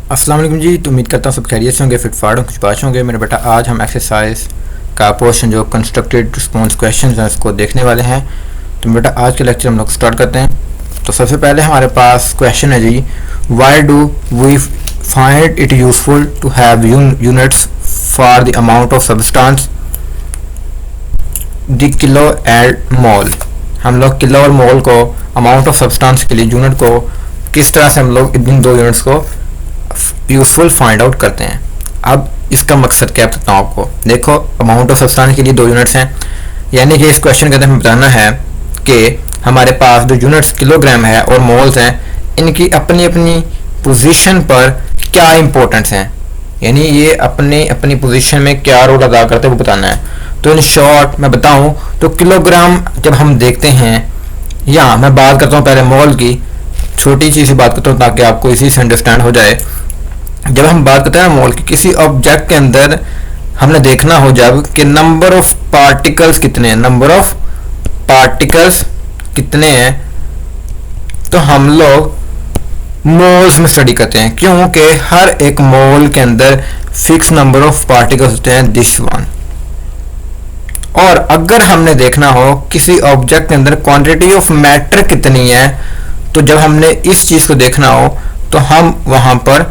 अस्सलाम वालेकुम जी। तो उम्मीद करता हूँ सब खैरियत से होंगे, फिट फाट कुछ पास होंगे। मेरे बेटा आज हम एक्सरसाइज का पोर्शन जो कंस्ट्रक्टेड रिस्पॉन्स क्वेश्चन हैं उसको देखने वाले हैं। तो बेटा आज के लेक्चर हम लोग स्टार्ट करते हैं। तो सबसे पहले हमारे पास क्वेश्चन है जी, why do we find it useful to have units for the amount of substance the kilo and mole. हम लोग किलो और मोल को अमाउंट ऑफ सब्सटेंस के लिए यूनिट को किस तरह से हम लोग इन दो यूनिट्स को यूजफुल फाइंड आउट करते हैं। अब इसका मकसद क्या बताता हूँ आपको। देखो, अमाउंट ऑफ सब्सटेंस के लिए दो यूनिट्स हैं, यानी कि इस क्वेश्चन के अंदर हमें बताना है कि हमारे पास जो यूनिट्स किलोग्राम है और मोल्स हैं, इनकी अपनी अपनी पोजीशन पर क्या इंपॉर्टेंस है, यानी ये अपनी अपनी पोजीशन में क्या रोल अदा करते हैं वो बताना है। तो इन शॉर्ट मैं बताऊं तो किलोग्राम जब हम देखते हैं, या मैं बात करता हूँ पहले मोल की, छोटी चीज़ बात करता हूँ ताकि आपको इसी से अंडरस्टैंड हो जाए। जब हम बात करते हैं मोल की, किसी ऑब्जेक्ट के अंदर हमने देखना हो जब कि नंबर ऑफ पार्टिकल्स कितने हैं, नंबर ऑफ पार्टिकल्स कितने हैं, तो हम लोग मोल्स में स्टडी करते हैं, क्योंकि हर एक मोल के अंदर फिक्स नंबर ऑफ पार्टिकल्स होते हैं, दिस वन। और अगर हमने देखना हो किसी ऑब्जेक्ट के अंदर क्वांटिटी ऑफ मैटर कितनी है, तो जब हमने इस चीज को देखना हो तो हम वहां पर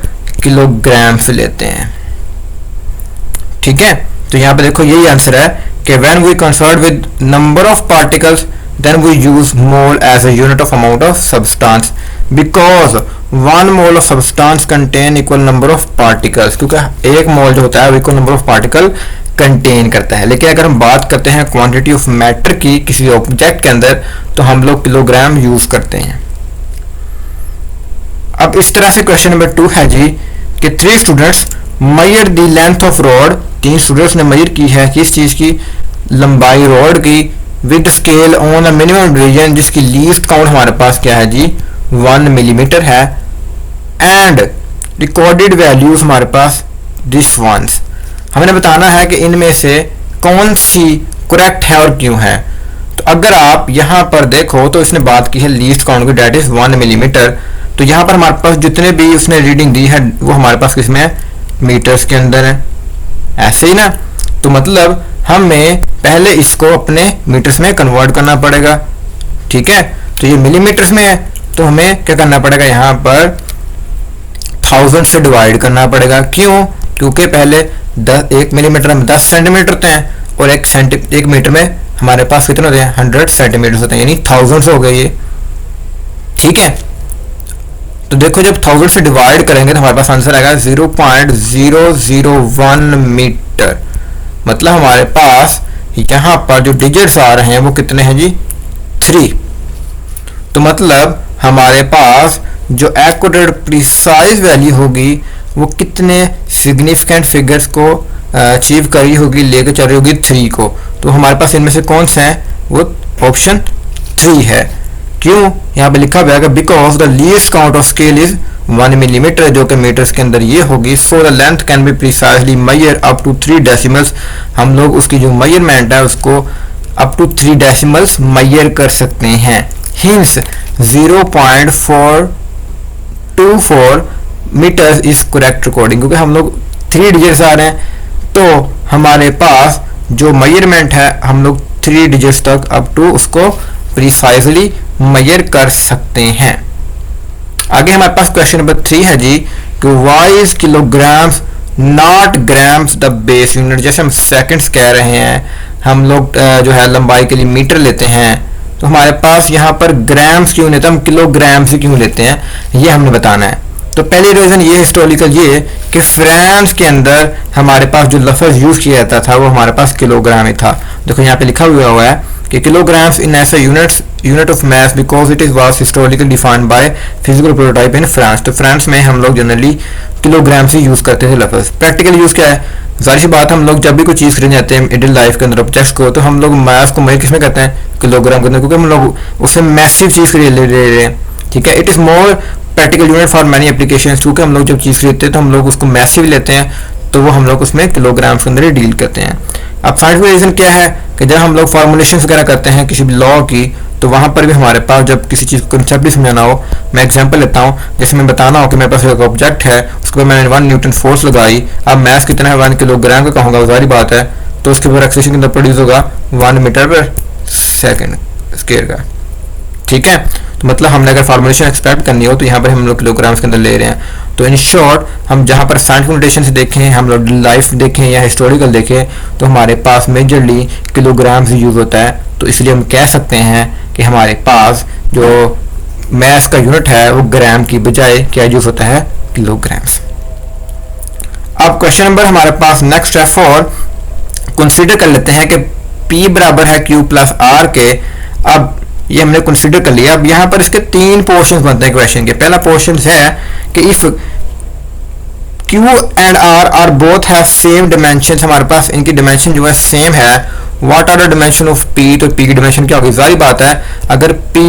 किलोग्राम से लेते हैं। ठीक है, तो यहां पे देखो यही आंसर है कि when we concern with number of particles then we use mole as a unit of amount of substance because one mole of substance contain equal number of particles, क्योंकि एक मोल जो होता है वो equal number of particle contain करता है। लेकिन अगर हम बात करते हैं क्वांटिटी ऑफ मैटर की किसी ऑब्जेक्ट के अंदर, तो हम लोग किलोग्राम यूज करते हैं। अब इस तरह से क्वेश्चन नंबर 2 है जी कि 3 students measure the length of road. 3 students ने मेजर की है किस चीज की, लंबाई रोड की, with scale on a minimum division, जिसकी लीस्ट काउंट हमारे पास क्या है जी 1 मिलीमीटर है, एंड रिकॉर्डेड वैल्यूज हमारे पास दिस वंस। हमने बताना है कि इनमें से कौन सी करेक्ट है और क्यों है। तो अगर आप यहाँ पर देखो तो इसने बात की है लीस्ट काउंट की, डेट इज 1 मिलीमीटर। तो यहाँ पर हमारे पास जितने भी उसने रीडिंग दी है वो हमारे पास किसमें है, मीटर्स के अंदर है, ऐसे ही ना। तो मतलब हमें पहले इसको अपने मीटर्स में कन्वर्ट करना पड़ेगा। ठीक है, तो ये मिलीमीटर्स में है तो हमें क्या करना पड़ेगा, यहाँ पर 1000 से डिवाइड करना पड़ेगा। क्यों? क्योंकि पहले 1 मिलीमीटर में 10 सेंटीमीटर होते हैं और 1 मीटर में हमारे पास कितने होते हैं, 100 सेंटीमीटर होते हैं, यानी 1000 हो गए ये। ठीक है, तो देखो जब 1000 से डिवाइड करेंगे तो हमारे पास आंसर आएगा 0.001 मीटर। मतलब हमारे पास यहाँ पर जो डिजिट्स आ रहे हैं वो कितने हैं जी 3। तो मतलब हमारे पास जो एक्यूरेट प्रिसाइज वैल्यू होगी वो कितने सिग्निफिकेंट फिगर्स को अचीव करी होगी, लेकर चल रही होगी 3 को। तो हमारे पास इनमें से कौन सा है, वो ऑप्शन 3 है। क्यों? यहाँ पे लिखा हुआ है because the least count of scale is 1 millimetre, जो कि मीटर्स के अंदर ये होगी। So the length can be precisely measure up to 3 decimals. हम लोग उसकी जो मेजरमेंट है उसको अप टू 3 डेसिमल्स मेजर कर सकते हैं। Hence 0.424 metres is correct recording, क्योंकि हम लोग 3 डिजिट्स आ रहे हैं तो हमारे पास जो मेजरमेंट है हम लोग 3 डिजिट्स तक अप टू उसको प्रिसाइजली मेजर कर सकते हैं। आगे हमारे पास क्वेश्चन नंबर 3 है जी कि why is kilograms not grams the base unit. जैसे हम सेकंड्स कह रहे हैं, हम लोग जो है लंबाई के लिए मीटर लेते हैं, तो हमारे पास यहाँ पर ग्राम्स क्यों लेते हैं, हम किलोग्राम से क्यों लेते हैं, ये हमने बताना है। तो पहली रीजन ये हिस्टोरिकल ये कि फ्रांस के अंदर हमारे पास जो लफ्ज यूज किया जाता था वो हमारे पास किलोग्राम ही था। देखो यहाँ पे लिखा हुआ है कि kilograms in as a unit of mass because it was historically defined by physical prototype in France। तो फ्रांस में हम लोग जनरली किलोग्राम से यूज करते थे लफ्ज। प्रैक्टिकल यूज क्या है, जाहिर सी बात हम लोग जब भी कोई चीज़ खरीदने जाते हैं डेली लाइफ के अंदर ऑब्जेक्ट्स को, तो हम लोग मास को मेजर किसमें करते हैं, किलोग्राम के अंदर, क्योंकि हम लोग उससे मैसिव चीज़ खरीद ले रहे हैं। ठीक है, it is more practical unit for many applications, क्योंकि हम लोग जब चीज़ खरीदते हैं तो हम लोग उसको मैसिव लेते हैं, तो वो हम लोग उसमें किलोग्राम्स के अंदर ही डील करते हैं। अब साइंटिफिक रीजन क्या है कि जब हम लोग फॉर्मुलेशन वगैरह करते हैं किसी भी लॉ की, तो वहाँ पर भी हमारे पास जब किसी चीज़ को कंसेप्ट भी समझाना हो, मैं एग्जांपल लेता हूँ, जैसे मैं बताना हो कि मेरे पास एक ऑब्जेक्ट है, उसके ऊपर मैंने 1 न्यूटन फोर्स लगाई, अब मास कितना है 1 किलोग्राम का कहूँगा, वो सारी बात है, तो उसके ऊपर एक्सेलेरेशन कितना प्रोड्यूस होगा 1 मीटर पर सेकेंड स्क्वायर का। ठीक है, तो मतलब हमने अगर फॉर्मुलेशन एक्सपेक्ट करनी हो तो यहाँ पर हम लोग किलोग्राम्स के अंदर ले रहे हैं। तो इन शॉर्ट हम जहाँ पर साइंटिफिक नोटेशन से देखें, हम लोग लाइफ देखें या हिस्टोरिकल देखें, तो हमारे पास मेजरली किलोग्राम्स यूज़ होता है। तो इसलिए हम कह सकते हैं कि हमारे पास जो मैस का यूनिट है वो ग्राम की बजाय क्या यूज़ होता है, किलोग्राम्स। अब क्वेश्चन नंबर हमारे पास नेक्स्ट है 4, कंसीडर कर लेते हैं कि P बराबर है Q प्लस R के। अब ये हमने कंसीडर कर लिया। अब यहाँ पर इसके 3 पोर्शंस बनते हैं क्वेश्चन के। पहला पोर्शन है कि if Q and R are both have same dimension, हमारे पास इनकी डिमेंशन जो है सेम है, what are the dimension of P, तो P की डिमेंशन क्या होगी, जारी बात है अगर P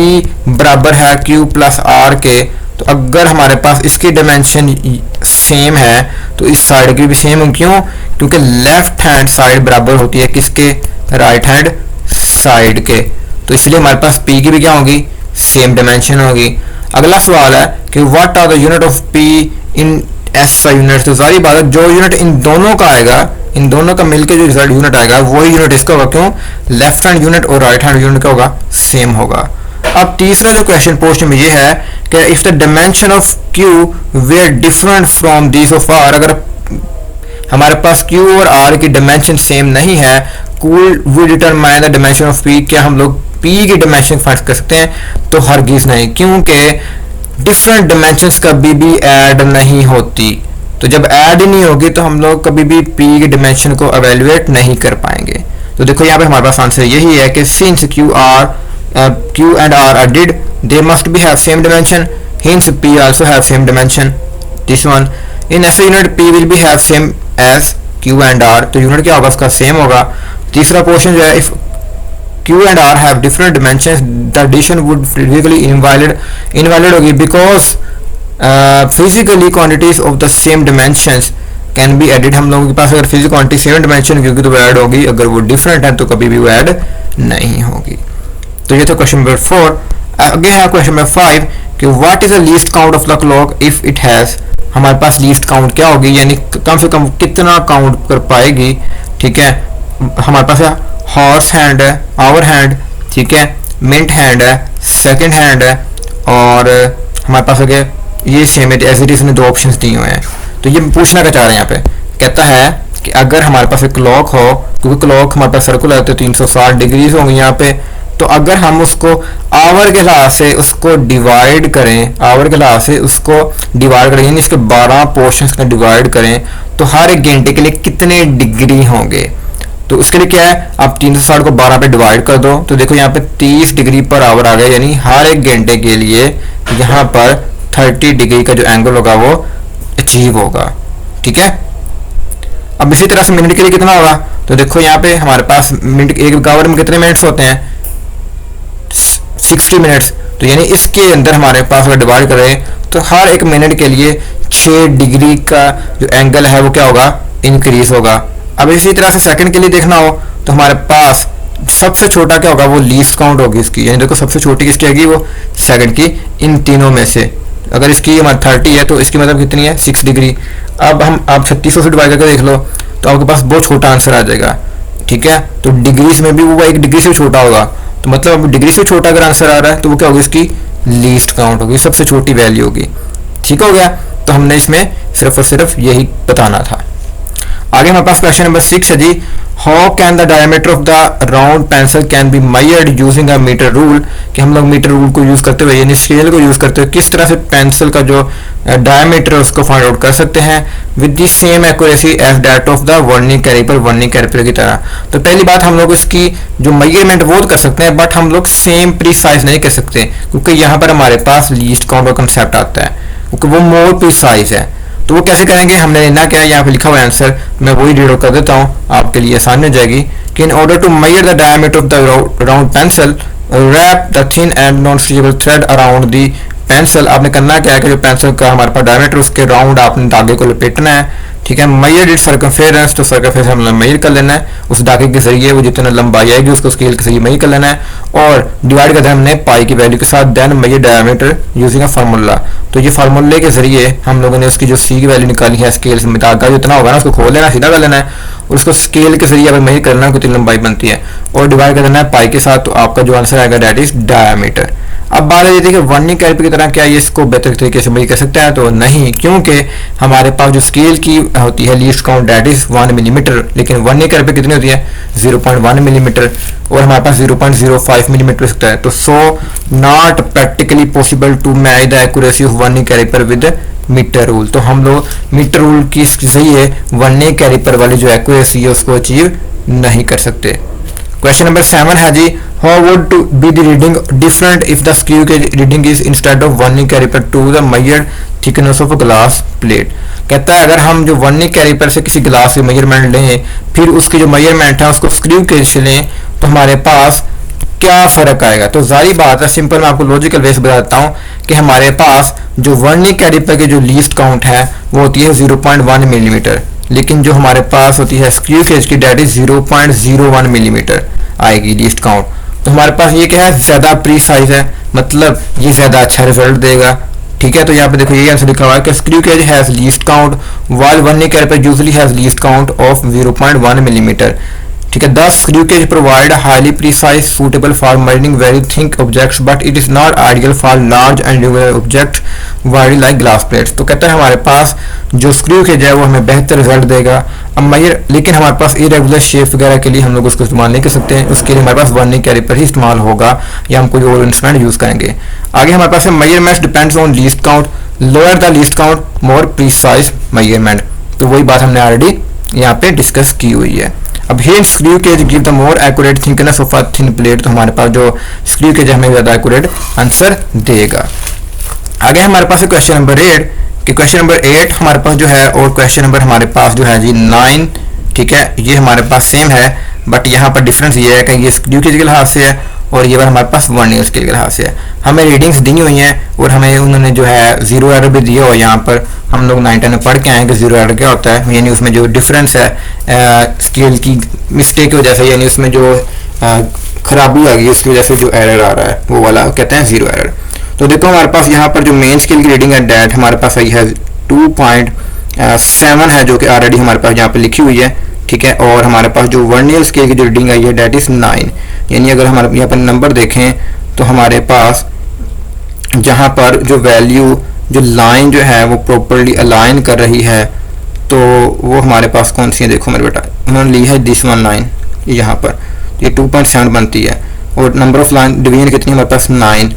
बराबर है Q प्लस R के, तो अगर हमारे पास इसकी डिमेंशन सेम है तो इस साइड की भी सेम होगी। क्यों, क्योंकि लेफ्ट हैंड साइड बराबर होती है किसके, राइट हैंड साइड के, तो इसलिए हमारे पास P की भी क्या होगी, सेम डिमेंशन होगी। अगला सवाल है कि what are the unit of P in SI unit, तो सारी बात है जो यूनिट इन दोनों का आएगा, इन दोनों का मिलकर जो रिजल्ट यूनिट आएगा वही यूनिट इसका होगा। क्यों, लेफ्ट हैंड यूनिट और राइट हैंड यूनिट का होगा, सेम होगा। अब तीसरा जो क्वेश्चन पोस्टन में ये है कि if the dimension of Q were different from these of R, अगर हमारे पास Q और R की डिमेंशन सेम नहीं है, could we determine the dimension of P, क्या हम लोग P की डिमेंशन फाइंड कर सकते हैं, तो हरगिज नहीं, क्योंकि डिफरेंट डिमेंशंस कभी भी ऐड नहीं होती। तो जब ऐड ही नहीं होगी तो हम लोग कभी भी P की डिमेंशन को एवेल्युएट नहीं कर पाएंगे। तो देखो यहाँ पे हमारे पास आंसर यही है कि since Q and R are did, they must be have same dimension, hence P also have same dimension. This one in SI unit P will be have same as Q and R, तो unit क्या होगा उसका same होगा। तीसरा portion जो है if Q and R have different dimensions, the addition would physically invalid होगी because physically quantities of the same dimensions can be added। हम लोगों के पास अगर फिजिकल क्वांटिटी सेम डिमेंशन की होगी तो वो ऐड होगी, अगर वो डिफरेंट है तो कभी भी वो ऐड नहीं होगी। तो ये था क्वेश्चन नंबर 4। आगे है क्वेश्चन नंबर 5 कि what is the least count of the clock if it has, हमारे पास लीस्ट काउंट क्या होगी, यानी कम से कम कितना काउंट कर पाएगी। ठीक है, हमारे पास हॉर्स हैंड है, आवर हैंड, ठीक है, मिनट हैंड है, सेकंड हैंड है, और हमारे पास हो गया ये सेम है, एज इट इज ने 2 ऑप्शंस दिए हुए हैं। तो ये पूछना क्या चाह रहे हैं यहाँ पे, कहता है कि अगर हमारे पास एक क्लॉक हो, क्योंकि क्लॉक हमारे पास सर्कुलर है तो 360 डिग्रीज होंगे यहाँ पे, तो अगर हम उसको आवर के लिहाज से उसको डिवाइड करें, आवर के लिहाज से उसको डिवाइड करें, यानी इसके 12 पोर्शंस में डिवाइड करें, तो हर एक घंटे के लिए कितने डिग्री होंगे। तो उसके लिए क्या है, आप 360 को 12 पे डिवाइड कर दो, तो देखो यहाँ पे 30 डिग्री पर आवर आ गया, यानी हर एक घंटे के लिए यहाँ पर 30 डिग्री का जो एंगल होगा वो अचीव होगा। ठीक है, अब इसी तरह से मिनट के लिए कितना होगा, तो देखो यहाँ पे हमारे पास मिनट, एक आवर में कितने मिनट्स होते हैं, 60 मिनट्स, तो यानी इसके अंदर हमारे पास अगर डिवाइड करें तो हर एक मिनट के लिए 6 डिग्री का जो एंगल है वो क्या होगा, इंक्रीज होगा। अब इसी तरह से सेकंड के लिए देखना हो तो हमारे पास सबसे छोटा क्या होगा, वो लीस्ट काउंट होगी इसकी, यानी देखो सबसे छोटी किसकी आएगी, वो सेकंड की, इन तीनों में से। अगर इसकी हमारी 30 है तो इसकी मतलब कितनी है, 6 डिग्री। अब हम आप 3600 से डिवाइड करके देख लो तो आपके पास बहुत छोटा आंसर आ जाएगा। ठीक है, तो डिग्रीज में भी वो 1 डिग्री से छोटा होगा, तो मतलब अब डिग्री से छोटा अगर आंसर आ रहा है तो वो क्या होगी, इसकी लीस्ट काउंट होगी, सबसे छोटी वैल्यू होगी। ठीक हो गया, तो हमने इसमें सिर्फ और सिर्फ यही बताना था। आगे हमारे पास क्वेश्चन नंबर 6 है जी, how can the diameter of the round pencil can be measured using a meter rule, कि हम लोग मीटर रूल को यूज करते हुए यानी स्केल को यूज करते हुए किस तरह से पेंसिल का जो डायमीटर है उसको फाइंड आउट कर सकते हैं with the same accuracy as that of the vernier calliper की तरह। तो पहली बात, हम लोग इसकी जो मेजरमेंट वो कर सकते हैं, बट हम लोग सेम प्रिसाइज नहीं कर सकते, क्योंकि यहाँ पर हमारे पास लीस्ट काउंट का कंसेप्ट आता है, क्योंकि वो मोर प्रिसाइज है। तो वो कैसे करेंगे, हमने लेना क्या है, यहाँ पे लिखा हुआ आंसर, मैं वही रीड आउट कर देता हूँ, आपके लिए आसान हो जाएगी कि in order to measure the diameter of the round pencil wrap the thin and non stretchable thread around the pencil. आपने करना क्या है कि जो पेंसिल का हमारे पास डायमीटर उसके राउंड आपने धागे को लपेटना है। ठीक है। मेजर इट सर्कमफेरेंस, तो सर्कमफेरेंस हमने मेजर कर लेना है उस डाके के जरिए, वो जितना लंबाई आएगी उसको स्केल के जरिए मेजर कर लेना है, और डिवाइड करना है हमने पाई की वैल्यू के साथ, then measure diameter using a formula. तो ये फार्मूले के जरिए हम लोगों ने उसकी जो सी की वैल्यू निकाली है स्केल से, धागा जितना होगा ना उसको खोल लेना, सीधा कर लेना है, और उसको स्केल के जरिए मेजर करना है कितनी लंबाई बनती है, और डिवाइड कर देना है पाई के साथ, तो आपका जो आंसर आएगा दैट इज डायमीटर। अब बात ये थी कि वर्निंग कैलिपर की तरह क्या ये इसको बेहतर तरीके से मेजर कर सकता है, तो नहीं, क्योंकि हमारे पास जो स्केल की होती है least count that is 1 millimetre, लेकिन वर्निंग कैलिपर कितनी होती है 0.1 मिलीमीटर, और हमारे पास 0.05 मिलीमीटर हो सकता है। तो so not practically possible to match the accuracy of vernier calliper with metre rule. तो हम लोग मीटर रूल के जरिए वर्निंग कैलिपर वाली जो एक्यूरेसी है उसको अचीव नहीं कर सकते। क्वेश्चन नंबर 7 है जी, how would to be the reading different if the screw के reading is instead of vernier caliper to the measured thickness of a glass plate. कहता है अगर हम जो वर्निंग कैलिपर से किसी ग्लास की मेजरमेंट लें, फिर उसकी जो मेजरमेंट है उसको स्क्रू केज से लें, तो हमारे पास क्या फर्क आएगा। तो जारी बात है, सिंपल मैं आपको लॉजिकल वे से बताता हूँ कि हमारे पास जो वर्निंग कैलिपर की जो लीस्ट काउंट है वो होती है 0.1 मिलीमीटर, लेकिन जो हमारे पास होती है स्क्रू केज की डेट इज 0.01 मिलीमीटर आएगी लीस्ट काउंट। तो हमारे पास ये क्या है, ज़्यादा प्रीसाइज है, मतलब ये ज़्यादा अच्छा रिजल्ट देगा। ठीक है, तो यहाँ पे देखो ये आंसर लिखा हुआ है कि screw gauge has least count while vernier calliper usually has least count of 0.1 millimetre. ठीक है, the screw gauge provide highly precise suitable for measuring very thick objects but it is not ideal for large and regular object wide like glass plates. तो कहता है हमारे पास जो screw cage है वो हमें बेहतर रिजल्ट देगा अब मेजर, लेकिन हमारे पास इरेगुलर शेप वगैरह के लिए हम लोग उसको इस्तेमाल नहीं कर सकते हैं, उसके लिए हमारे पास वर्निंग कैलिपर ही इस्तेमाल होगा या हम कोई और इंस्ट्रूमेंट यूज करेंगे। आगे हमारे पास measurements depends on least count, lower the least count more precise measurement. तो वही बात हमने ऑलरेडी यहाँ पे डिस्कस की हुई है। अब here screw gauge give the more accurate thickness of a thin plate, तो हमारे पास जो स्क्रू केज हमें ज़्यादा एक्यूरेट आंसर देगा। आगे हमारे पास है क्वेश्चन नंबर 8 कि क्वेश्चन नंबर 8 हमारे पास जो है, और क्वेश्चन नंबर हमारे पास जो है जी 9, ठीक है, ये हमारे पास सेम है, बट यहाँ पर डिफरेंस ये है कि ये स्क्रू केज के लिहाज से है और ये बार हमारे पास वर्नियर स्केल के लिहाज से है। हमें रीडिंग्स दी हुई हैं और हमें उन्होंने जो है जीरो एरर भी दिया, और यहाँ पर हम लोग 9-10 में पढ़ के आए कि जीरो एरर क्या होता है, यानी उसमें जो डिफरेंस है स्केल की मिस्टेक की वजह से, यानी उसमें जो खराबी आ गई उसकी वजह से जो एरर आ रहा है वो वाला कहते हैं जीरो एरर। तो देखो हमारे पास यहाँ पर जो मेन स्केल की रीडिंग है डेट हमारे पास आई है 2.7 है, जो कि ऑलरेडी हमारे पास यहाँ पे लिखी हुई है, ठीक है। और हमारे पास जो वर्नियर स्केल की जो रीडिंग आई है डेट इज 9, यानी अगर हमारे यहाँ पर नंबर देखें तो हमारे पास जहाँ पर जो वैल्यू जो लाइन जो है वो प्रॉपरली अलाइन कर रही है, तो वो हमारे पास कौन सी है, देखो मेरे बेटा उन्होंने ली है दिस वन लाइन यहाँ पर, ये 2.7 बनती है, और नंबर ऑफ लाइन डिवीजन कितनी हमारे पास 9।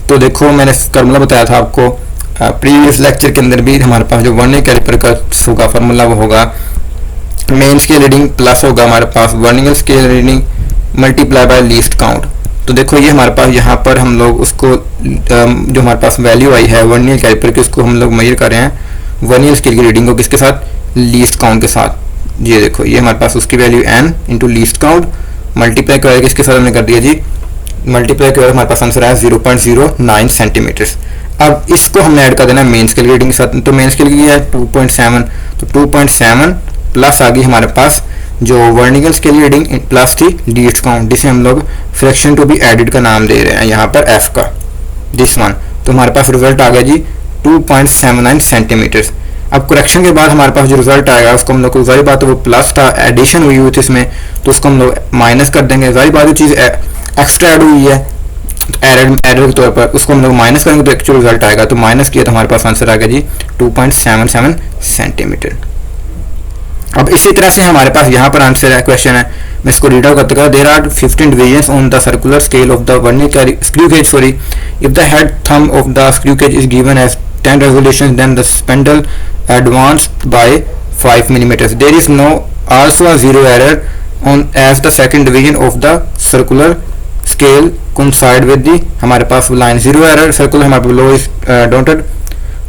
तो देखो मैंने फार्मूला बताया था आपको प्रीवियस लेक्चर के अंदर भी, हमारे पास जो वर्नियर कैलिपर का होगा फार्मूला वो होगा मेन स्केल रीडिंग प्लस होगा हमारे पास vernier scale reading multiply by least count. तो देखो ये हमारे पास यहाँ पर हम लोग उसको जो हमारे पास वैल्यू आई है वर्नियर कैलिपर की, उसको हम लोग मेजर कर रहे हैं वर्नियर स्केल की रीडिंग को किसके साथ, लीस्ट काउंट के साथ। ये देखो ये हमारे पास उसकी value n into least count multiply कर किसके साथ हमने कर दिया जी, मल्टीप्लाई कर हमारे पास आंसर आया 0.09 सेंटीमीटर। अब इसको हमने ऐड कर देना मेन स्केल रीडिंग के साथ, तो मेन स्केल की है 2.7, तो 2.7 प्लस आ गई हमारे पास जो वर्नियर स्केल रीडिंग प्लस थी लीस्ट काउंट, जिसे हम लोग फ्रैक्शन टू बी एडेड का नाम दे रहे हैं यहाँ पर f का, दिस वन। तो हमारे पास रिजल्ट आ गया जी 2.79 सेंटीमीटर। अब करेक्शन के बाद हमारे पास जो रिजल्ट आएगा उसको हम लोग को जारी बात है वो प्लस था, एडिशन हुई हुई थी इसमें, तो उसको हम लोग माइनस कर देंगे। जारी बात चीज़ एक्स्ट्रा ऐड हुई है एरर के तौर पर, उसको हम लोग माइनस करेंगे तो एक्चुअल रिजल्ट आएगा, तो माइनस किया तो हमारे पास आंसर आ गया जी 2.77 सेंटीमीटर। अब इसी तरह से हमारे पास यहाँ पर आंसर है, क्वेश्चन है, मैं इसको रीड आउट करते हैं। There are 15 divisions on the circular scale of the vernier screw gauge, sorry, if the head thumb of the screw gauge is given as 10 revolutions then the spindle advanced by 5 millimeters. There is no also a zero error on as the second division of the circular scale coincide with the हमारे पास line zero error circular हमारे below is dotted.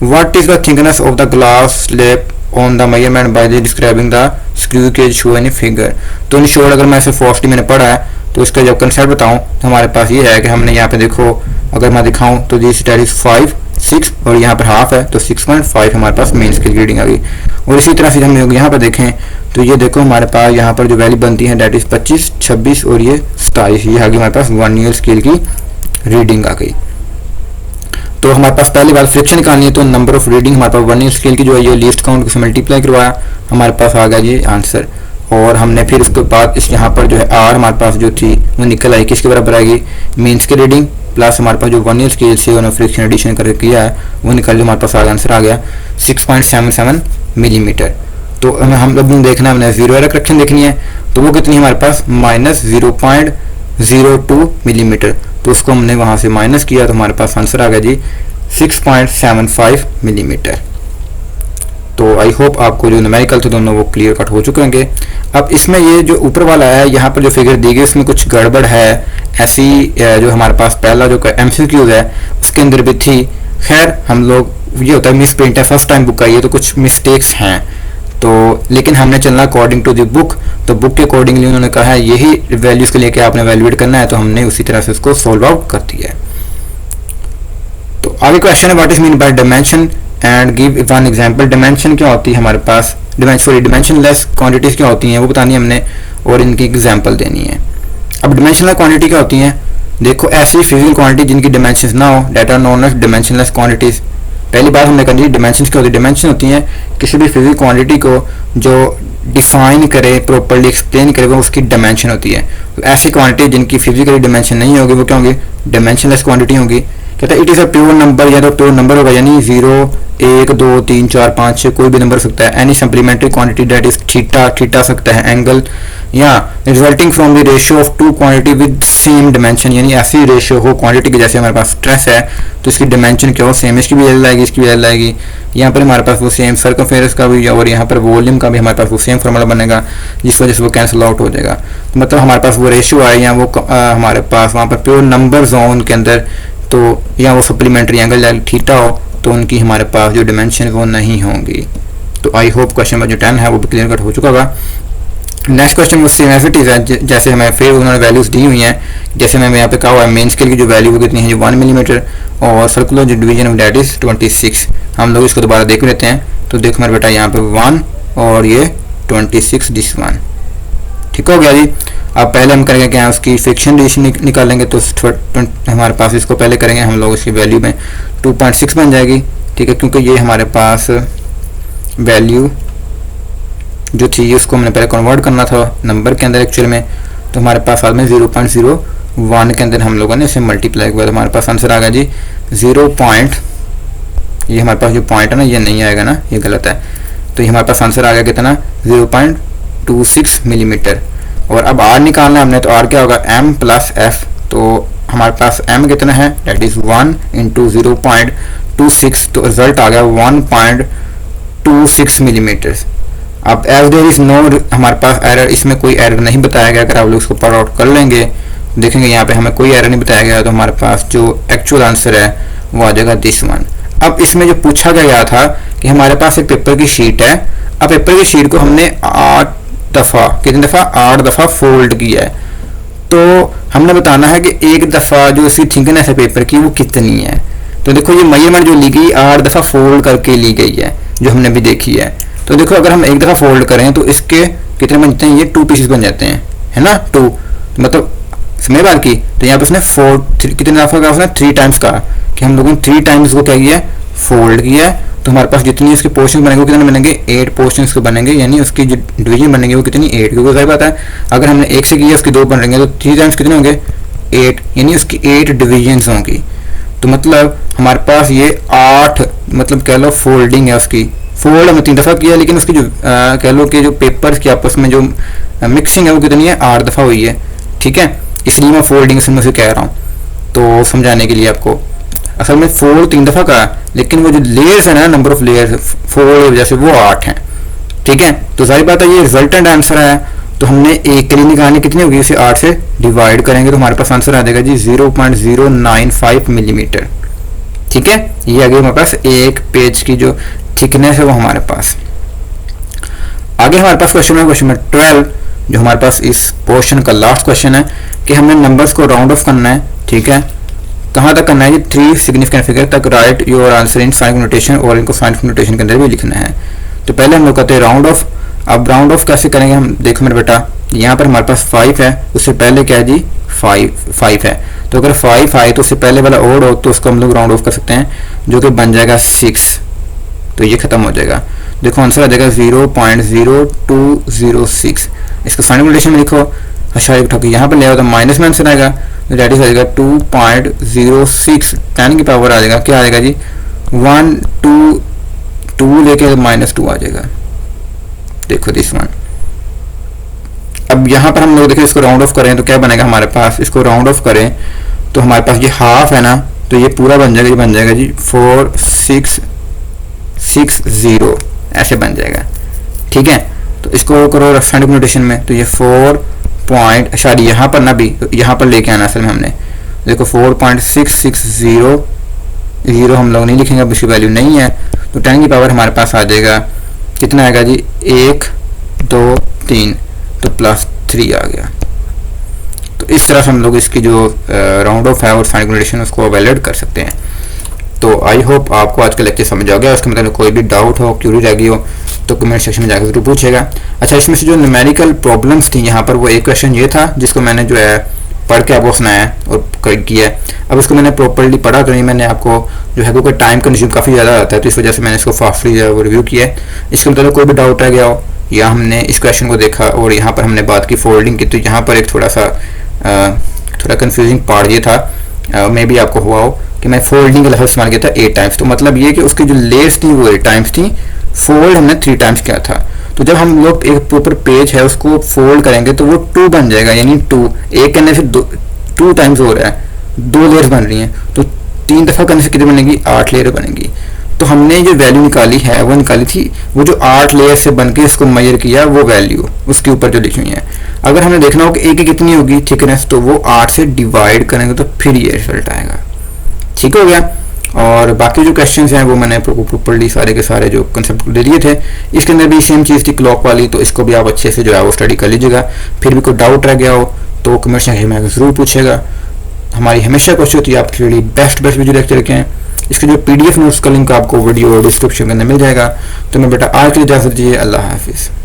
What is the thickness of the glass slab on the measurement by the describing the screw gauge show any figure. तो इन शोर अगर मैं इसे firstly मैंने पढ़ा है तो इसका जब कंसेप्ट बताऊं तो हमारे पास ये है कि हमने यहाँ पे देखो अगर मैं दिखाऊं तो दिस डेट इज 5 6 और यहाँ पर हाफ है तो 6.5 हमारे पास मेन स्केल की रीडिंग आ गई। और इसी तरह से हम यहाँ पर देखें तो ये देखो हमारे पास यहाँ पर जो वैल्यू बनती है डेट इज 25, 26 और ये 27, ये आ गई हमारे पास 1 ईयर स्केल की रीडिंग आ गई। तो हमारे पास पहली बार फ्रिक्शन निकालनी है तो नंबर ऑफ रीडिंग हमारे पास 1 ईयर स्केल की जो है ये लीस्ट काउंट से मल्टीप्लाई करवाया, हमारे पास आ गया ये आंसर। और हमने फिर उसके बाद इस यहाँ पर जो है आर हमारे पास जो थी वो निकल आई, किसके बराबर आएगी, मेन स्केल रीडिंग प्लस हमारे पास जो 1 ईयर स्केल से उन्होंने फ्रिक्शन एडिशन करके किया है वो निकल जो हमारे पास आंसर आ गया 6.77 मिलीमीटर। तो हम लोग देखना है, हमने जीरो एरर करेक्शन देखनी है तो वो कितनी हमारे पास -0.02 मिलीमीटर, तो उसको हमने वहाँ से माइनस किया तो हमारे पास आंसर आ गया जी 6.75 मिलीमीटर। तो आई होप आपको जो न्यूमेरिकल थे दोनों वो क्लियर कट हो चुके होंगे। अब इसमें ये जो ऊपर वाला है यहाँ पर जो फिगर दी गई इसमें कुछ गड़बड़ है, ऐसी जो हमारे पास पहला जो MCQ है उसके अंदर भी थी। खैर हम लोग ये होता है मिस प्रिंट है, फर्स्ट टाइम बुक आई है तो कुछ मिस्टेक्स हैं, तो लेकिन हमने चलना अकॉर्डिंग टू द बुक, तो बुक के अकॉर्डिंगली उन्होंने कहा है यही वैल्यूज को लेके आपने वैल्यूएट करना है, तो हमने उसी तरह से उसको सोल्व आउट कर दिया है। तो आगे क्वेश्चन है what is mean by dimension and give one example. Dimension क्या होती है हमारे पास, डायमेंशनलेस क्वांटिटीज क्या होती हैं वो बतानी है हमने और इनकी एग्जांपल देनी है। अब डायमेंशनलेस क्वांटिटी क्या होती हैं, देखो ऐसी फिजिकल क्वांटिटी जिनकी डायमेंशंस ना हो that are known as dimensionless quantities. पहली बात हमने कही डायमेंशंस क्या होती है, डायमेंशन होती हैं किसी भी फिजिकल क्वांटिटी को जो डिफाइन करे, प्रॉपर्ली एक्सप्लेन करे, वो उसकी डायमेंशन होती है। तो ऐसी क्वांटिटी जिनकी फिजिकली डायमेंशन नहीं होगी वो क्या होगी, डायमेंशनलेस क्वांटिटी होगी। कहता है it is a pure number, या तो प्योर नंबर होगा यानी 0, 1, 2, 3, 4, 5, 6 कोई भी नंबर हो सकता है। Any supplementary quantity that is theta सकता है एंगल, या resulting from the ratio of two quantity with same dimension, यानी ऐसी रेशियो हो क्वांटिटी की जैसे हमारे पास स्ट्रेस है तो इसकी डायमेंशन क्या हो, सेम, इसकी भी एल आएगी, इसकी भी एल आएगी। यहाँ पर हमारे पास वो सेम सर्कमफेरेंस का भी और यहाँ पर वॉल्यूम का भी हमारे पास वो सेम फॉर्मूला बनेगा जिस वजह से वो कैंसिल आउट हो जाएगा। तो मतलब हमारे पास वो रेशियो आए या वो हमारे पास वहाँ पर प्योर नंबर जोन के अंदर तो या वो सप्लीमेंट्री एंगल थीटा हो तो उनकी हमारे पास जो डायमेंशन वो नहीं होंगी। तो आई होप क्वेश्चन नंबर जो 10 है वो भी क्लियर कट हो चुका होगा। नेक्स्ट क्वेश्चन वो सेम एज इट इज है, जैसे हमें फिर उन्होंने वैल्यूज दी हुई हैं, जैसे मैंने यहाँ पे कहा हुआ है मेन स्केल की जो वैल्यू वो कितनी है, जो 1 मिलीमीटर, और सर्कुलर जो डिवीजन ऑफ दैट इज 26। हम लोग इसको दोबारा देख लेते हैं। तो देखो मेरे बेटा यहाँ पे 1 और ये 26 दिस 1, ठीक हो गया जी। अब पहले हम करेंगे क्या, उसकी फ्रिक्शन रेशियो निकालेंगे तो हमारे पास इसको पहले करेंगे हम लोग इसकी वैल्यू में 2.6 बन जाएगी, ठीक है, क्योंकि ये हमारे पास वैल्यू जो थी उसको हमने पहले कन्वर्ट करना था नंबर के अंदर एक्चुअल में, तो हमारे पास बाद में 0.01 के अंदर हम लोगों ने इसे मल्टीप्लाई किया तो हमारे पास आंसर आ गया जी 0. ये हमारे पास जो पॉइंट है ना ये नहीं आएगा ना, ये गलत है, तो ये हमारे पास आंसर आ गया कितना 0.26 मिलीमीटर। और अब आर निकालना है हमने, तो आर क्या होगा m प्लस एफ, तो हमारे पास m कितना है दैट इज 1 इंटू 0.26, तो रिजल्ट आ गया 1.26 मिलीमीटर। अब एज देयर इज नो हमारे पास एरर, इसमें कोई एरर नहीं बताया गया, अगर आप लोग इसको पॉइंट आउट कर लेंगे देखेंगे यहाँ पे हमें कोई एरर नहीं बताया गया, तो हमारे पास जो एक्चुअल आंसर है वो आ जाएगा दिस 1। अब इसमें जो पूछा गया था कि हमारे पास एक पेपर की शीट है, अब पेपर की शीट को हमने 8 दफ़ा, कितनी दफ़ा 8 दफ़ा फोल्ड किया है, तो हमने बताना है कि एक दफ़ा जो इसकी थिकनेस है पेपर की वो कितनी है। तो देखो ये मेजरमेंट जो ली गई 8 दफ़ा फोल्ड करके ली गई है जो हमने भी देखी है। तो देखो अगर हम एक दफ़ा फोल्ड करें तो इसके कितने बनते हैं, ये 2 पीसेस बन जाते हैं, है ना, 2, मतलब समझ बात की। तो यहाँ पर उसने 4 कितने दफ़ा का उसने 3 टाइम्स कहा कि हम लोगों ने 3 टाइम्स को क्या किया है, फोल्ड किया है। तो हमारे पास जितनी इसके पोर्शन बनेंगे वो कितने बनेंगे, 8 पोर्शन को बनेंगे, यानी उसकी जो डिवीजन बनेंगे वो कितनी 8, क्योंकि सही बात है अगर हमने 1 से किया उसके 2 बन रहेंगे तो 3 टाइम्स कितने होंगे 8, यानी उसकी 8 डिवीजन्स होंगी। तो मतलब हमारे पास ये 8 मतलब कह लो फोल्डिंग है उसकी, फोल्ड हमने 3 दफ़ा किया, लेकिन उसकी जो कह लो कि जो पेपर्स की आपस में जो मिक्सिंग है वो कितनी है 8 दफ़ा हुई है, ठीक है, इसलिए मैं फोल्डिंग से कह रहा हूँ तो समझाने के लिए आपको। असल में फोल्ड 3 दफ़ा का, लेकिन वो जो लेयर्स है ना, नंबर ऑफ लेयर्स फोल्ड की वजह से वो 8 हैं, ठीक है। तो सारी बात है ये रिजल्टेंट आंसर है, तो हमने एक के लिए निकालनी कितनी होगी, इसे 8 से डिवाइड करेंगे तो हमारे पास आंसर आ जाएगा जी 0.095 मिलीमीटर, ठीक है। ये आ गई हमारे पास एक पेज की जो थिकनेस है वो हमारे पास। आगे हमारे पास क्वेश्चन है क्वेश्चन नंबर 12 जो हमारे पास इस पोर्शन का लास्ट क्वेश्चन है कि हमने नंबर्स को राउंड ऑफ करना है, ठीक है। कहाँ तक करना है जी, 3 सिग्निफिकेंट फिगर तक right your answer in scientific notation, और इनको साइंटिफिक नोटेशन के अंदर भी लिखना है। तो पहले हम लोग करते हैं राउंड ऑफ। अब राउंड ऑफ कैसे करेंगे हम, देखो मेरे बेटा यहाँ पर हमारे पास 5 है, उससे पहले क्या है जी 5 है, तो अगर 5 आए तो उससे पहले वाला ओड हो तो उसको हम लोग राउंड ऑफ कर सकते हैं, जो कि बन जाएगा 6, तो ये खत्म हो जाएगा। देखो आंसर आ जाएगा 0.0206। इसको साइंटिफिक नोटेशन में लिखो, अच्छा एक ठोकी यहाँ पर ले आओ तो माइनस में आंसर आएगा, दैट इज आ जाएगा 2.06, 10 की पावर आ जाएगा, क्या आ जाएगा जी 1 2 लेके -2 आ जाएगा। देखो दिस वन। अब यहाँ पर हम लोग देखिए इसको राउंड ऑफ करें तो क्या बनेगा हमारे पास, इसको राउंड ऑफ करें तो हमारे पास ये हाफ है ना, तो ये पूरा बन जाएगा, ये बन जाएगा जी 4660 ऐसे बन जाएगा, ठीक है। तो इसको करो साइंटिफिक नोटेशन में, तो ये 4 पॉइंट शायद यहाँ पर ना भी, यहाँ पर लेके आना असल में हमने, देखो 4.660 हम लोग नहीं लिखेंगे, अब इसकी वैल्यू नहीं है, तो 10 की पावर हमारे पास आ जाएगा, कितना आएगा जी 1 2 3, तो +3 आ गया। तो इस तरह से हम लोग इसकी जो राउंड ऑफ है और साइंटिफिक नोटेशन उसको एवेल्यूएट कर सकते हैं। तो आई होप आपको आज का लेक्चर समझ आ गया। उसके मतलब कोई भी डाउट हो, क्यूरी रह गई हो तो कमेंट सेक्शन में जाकर जरूर पूछेगा। अच्छा, इसमें से जो न्यूमेरिकल प्रॉब्लम्स थी यहाँ पर, वो एक क्वेश्चन ये था जिसको मैंने जो है पढ़ के आपको सुनाया और किया है। अब इसको मैंने प्रॉपर्ली पढ़ा तो नहीं, मैंने आपको जो है क्योंकि टाइम कंज्यूम काफ़ी ज़्यादा आता है, तो इस वजह से मैंने इसको फास्टली जो है वो रिव्यू किया है। इसके मतलब कोई भी डाउट रह गया हो या हमने इस क्वेश्चन को देखा और यहाँ पर हमने बात की फोल्डिंग की, तो यहाँ पर एक थोड़ा कंफ्यूजिंग पार्ट ये था, मे भी आपको हुआ हो कि मैं फोल्डिंग का लफ्ज़ इस्तेमाल किया था 8 टाइम्स, तो मतलब ये कि उसकी जो लेयर्स थी वो 8 टाइम्स थी, फोल्ड हमने 3 टाइम्स किया था। तो जब हम लोग एक प्रॉपर पेज है उसको फोल्ड करेंगे तो वो 2 बन जाएगा, यानी 2 एक करने से 2 टाइम्स हो रहा है, 2 लेयर्स बन रही हैं, तो 3 दफ़ा करने से कितनी बनेगी 8 लेयर बनेगी। तो हमने जो वैल्यू निकाली है वो निकाली थी वो जो 8 लेयर से बन के इसको मेजर किया, वो वैल्यू उसके ऊपर जो लिखी हुई है। अगर हमें देखना हो कि एक की कितनी होगी थिकनेस, तो वो 8 से डिवाइड करेंगे तो फिर ये रिजल्ट आएगा। ठीक हो गया। और बाकी जो क्वेश्चंस हैं वो मैंने प्रॉपर्ली सारे के सारे जो कंसेप्ट दे दिए थे। इसके अंदर भी सेम चीज़ थी क्लॉक वाली, तो इसको भी आप अच्छे से जो है वो स्टडी कर लीजिएगा। फिर भी कोई डाउट रह गया हो तो कमेंट सेक्शन में ज़रूर पूछेगा। हमारी हमेशा कोशिश होती है आपके लिए बेस्ट वीडियो लेक्चर रखें। इसके जो PDF नोट्स का लिंक आपको वीडियो डिस्क्रिप्शन के अंदर मिल जाएगा। तो मैं बेटा आज के लिए इजाज़त दीजिए, अल्लाह हाफिज़।